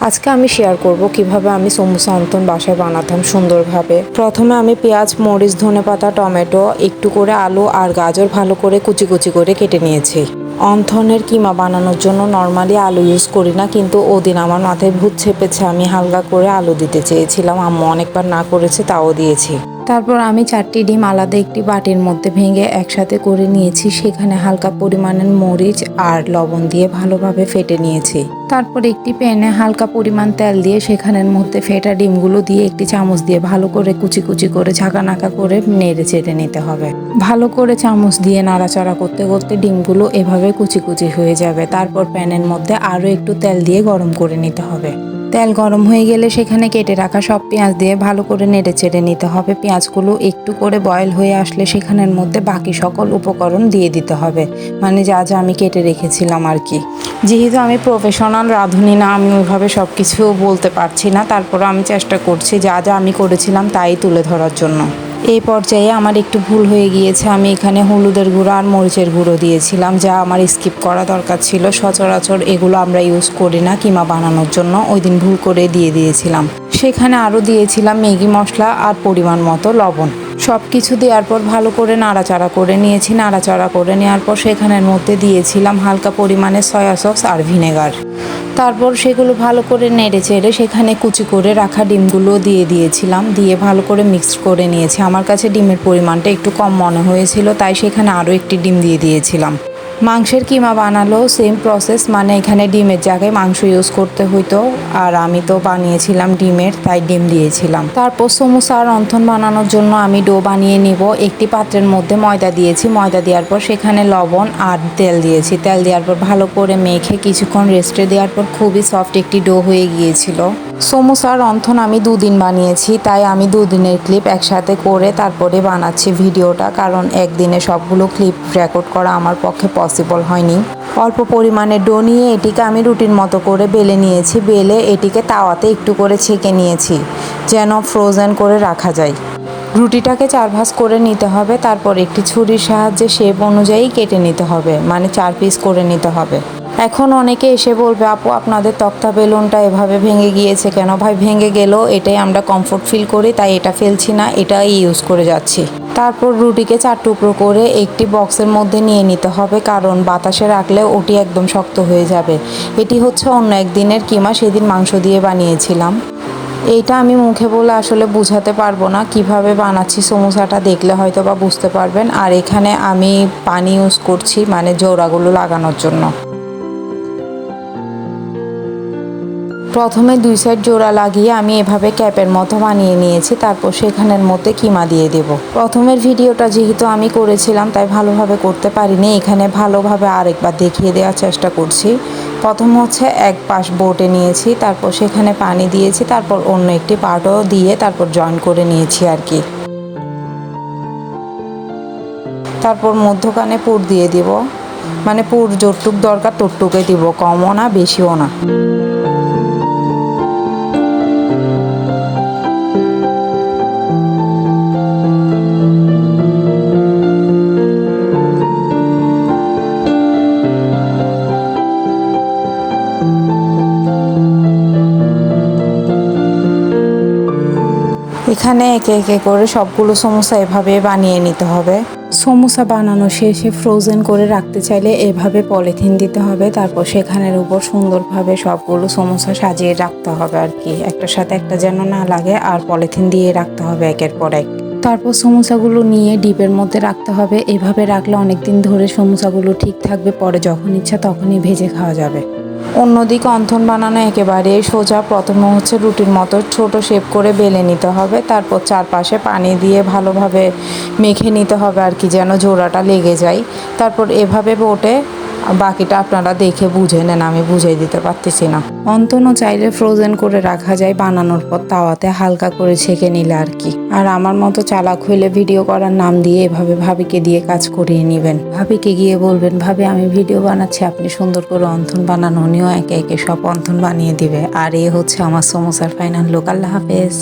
আজকে আমি শেয়ার করব কিভাবে আমি সমোসা অন্তন বাসায় বানাতাম সুন্দরভাবে। প্রথমে আমি পেঁয়াজ, মরিচ, ধনেপাতা, টমেটো, একটু করে আলু আর গাজর ভালো করে কুচি কুচি করে কেটে নিয়েছি। অন্থনের কিমা বানানোর জন্য নর্মালি আলু ইউজ করি না, কিন্তু ওদিন আমার মাথায় ভূত চেপেছে, আমি হালকা করে আলু দিতে চেয়েছিলাম। আম্মু অনেকবার না করেছে, তাও দিয়েছি। তারপর আমি 4টি ডিম আলাদা একটি বাটির মধ্যে ভেঙে একসাথে করে নিয়েছি। সেখানে হালকা পরিমাণের মরিচ আর লবণ দিয়ে ভালোভাবে ফেটে নিয়েছি। তারপর একটি প্যানে হালকা পরিমাণ তেল দিয়ে সেখানের মধ্যে ফেটা ডিমগুলো দিয়ে একটি চামচ দিয়ে ভালো করে কুচি কুচি করে ঝাঁকানাকা করে নেড়ে চেড়ে নিতে হবে। ভালো করে চামচ দিয়ে নাড়াচাড়া করতে করতে ডিমগুলো এভাবে কুচি কুচি হয়ে যাবে। তারপর প্যানের মধ্যে আরও একটু তেল দিয়ে গরম করে নিতে হবে। তেল গরম হয়ে গেলে সেখানে কেটে রাখা সব পেঁয়াজ দিয়ে ভালো করে নেড়ে চেড়ে নিতে হবে। পেঁয়াজগুলো একটু করে বয়েল হয়ে আসলে সেখানের মধ্যে বাকি সকল উপকরণ দিয়ে দিতে হবে, মানে যা যা আমি কেটে রেখেছিলাম আর কি। যেহেতু আমি প্রফেশনাল রাঁধুনি না, আমি ওইভাবে সব কিছু বলতে পারছি না, তারপরে আমি চেষ্টা করছি যা যা আমি করেছিলাম তাই তুলে ধরার জন্য। এই পর্যায়ে আমার একটু ভুল হয়ে গিয়েছে, আমি এখানে হলুদের গুঁড়ো আর মরিচের গুঁড়ো দিয়েছিলাম, যা আমার স্কিপ করা দরকার ছিল। সচরাচর এগুলো আমরা ইউজ করি না কিমা বানানোর জন্য, ওই দিন ভুল করে দিয়েছিলাম। সেখানে আরও দিয়েছিলাম ম্যাগি মশলা আর পরিমাণ মতো লবণ। সব কিছু দেওয়ার পর ভালো করে নাড়াচাড়া করে নিয়েছি। নাড়াচাড়া করে নেওয়ার পর সেখানের মধ্যে দিয়েছিলাম হালকা পরিমাণে সয়া সস আর ভিনেগার। তারপর সেগুলো ভালো করে নেড়ে চেড়ে সেখানে কুচি করে রাখা ডিমগুলো দিয়েছিলাম, দিয়ে ভালো করে মিক্স করে নিয়েছি। আমার কাছে ডিমের পরিমাণটা একটু কম মনে হয়েছিল, তাই সেখানে আরও একটি ডিম দিয়েছিলাম। মাংসের কিমা বানালেও সেম প্রসেস, মানে এখানে ডিমের জায়গায় মাংস ইউজ করতে হইতো, আর আমি তো বানিয়েছিলাম ডিমের, তাই ডিম দিয়েছিলাম। তারপর সমোসা আর অন্থন বানানোর জন্য আমি ডো বানিয়ে নিব। একটি পাত্রের মধ্যে ময়দা দিয়েছি, ময়দা দেওয়ার পর সেখানে লবণ আর তেল দিয়েছি। তেল দেওয়ার পর ভালো করে মেখে কিছুক্ষণ রেস্টে দেওয়ার পর খুবই সফট একটি ডো হয়ে গিয়েছিল। সমোসা আর অন্থন আমি 2 দিন বানিয়েছি, তাই আমি 2 দিনের ক্লিপ একসাথে করে তারপরে বানাচ্ছি ভিডিওটা, কারণ একদিনে সবগুলো ক্লিপ রেকর্ড করা আমার পক্ষে পসিবল হয়নি। অল্প পরিমাণে ডো নিয়ে এটিকে আমি রুটির মতো করে বেলে নিয়েছি। বেলে এটিকে তাওয়াতে একটু করে ছেঁকে নিয়েছি, যেন ফ্রোজেন করে রাখা যায়। রুটিটাকে 4 ভাঁজ করে নিতে হবে। তারপর একটি ছুরির সাহায্যে শেপ অনুযায়ী কেটে নিতে হবে, মানে 4 পিস করে নিতে হবে। এখন অনেকে এসে বলবে, আপু আপনাদের তক্তা বেলুনটা এভাবে ভেঙে গিয়েছে কেন? ভাই, ভেঙে গেলেও এটাই আমরা কমফোর্ট ফিল করি, তাই এটা ফেলছি না, এটাই ইউজ করে যাচ্ছি। তারপর রুটিকে 4 টুকরো করে একটি বক্সের মধ্যে নিয়ে নিতে হবে, কারণ বাতাসে রাখলে ওটি একদম শক্ত হয়ে যাবে। এটি হচ্ছে অন্য একদিনের কিমা, সেদিন মাংস দিয়ে বানিয়েছিলাম। এইটা আমি মুখে বলে আসলে বুঝাতে পারবো না কিভাবে বানাচ্ছি। সমোসাটা দেখলে হয়তো বা বুঝতে পারবেন। আর এখানে আমি পানি ইউজ করছি, মানে জোড়াগুলো লাগানোর জন্য। প্রথমে 2 সাইড জোড়া লাগিয়ে আমি এভাবে ক্যাপের মতো বানিয়ে নিয়েছি। তারপর সেখানের মধ্যে কিমা দিয়ে দেব। প্রথমের ভিডিওটা যেহেতু আমি করেছিলাম, তাই ভালোভাবে করতে পারিনি, এখানে ভালোভাবে আরেকবার দেখিয়ে দেওয়ার চেষ্টা করছি। প্রথম হচ্ছে এক পাশ বোটে নিয়েছি, তারপর সেখানে পানি দিয়েছি, তারপর অন্য একটি পার্টও দিয়ে তারপর জয়েন করে নিয়েছি আর কি। তারপর মধ্যখানে পুর দিয়ে দিব, মানে পুর যতটুক দরকার ততটুকুই দিব, কমও না বেশিও না। এখানে একে একে করে সবগুলো সমোসা এভাবে বানিয়ে নিতে হবে। সমোসা বানানো শেষে ফ্রোজেন করে রাখতে চাইলে এভাবে পলিথিন দিতে হবে। তারপর সেখানের উপর সুন্দরভাবে সবগুলো সমোসা সাজিয়ে রাখতে হবে আর কি, একটার সাথে একটা যেন না লাগে, আর পলিথিন দিয়ে রাখতে হবে একের পর এক। তারপর সমোসাগুলো নিয়ে ডিপের মধ্যে রাখতে হবে। এভাবে রাখলে অনেকদিন ধরে সমোসাগুলো ঠিক থাকবে, পরে যখন ইচ্ছা তখনই ভেজে খাওয়া যাবে। অন্যদিকে অন্থন বানানো একেবারেই সোজা। প্রথমে হচ্ছে রুটির মতো ছোট শেপ করে বেলে নিতে হবে, তারপর চারপাশে পানি দিয়ে ভালোভাবে মেখে নিতে হবে আর কি, যেন জোড়াটা লেগে যায়। তারপর এভাবে বোটে, বাকিটা আপনারা দেখে বুঝে নেন, আমি বুঝিয়ে দিতে পারতেছি না। অন্তনও চাইলে ফ্রোজেন করে রাখা যায় বানানোর পর তাওয়াতে হালকা করে ছেঁকে নিলে আর কি। আর আমার মতো চালাক হইলে ভিডিও করার নাম দিয়ে এভাবে ভাবিকে দিয়ে কাজ করিয়ে নেবেন। ভাবিকে গিয়ে বলবেন, ভাবি আমি ভিডিও বানাচ্ছি, আপনি সুন্দর করে অন্থন বানানো। উনিও একে একে সব অন্থন বানিয়ে দিবে। আর এ হচ্ছে আমার সমোসার ফাইনাল লুক। আল্লাহ হাফেজ।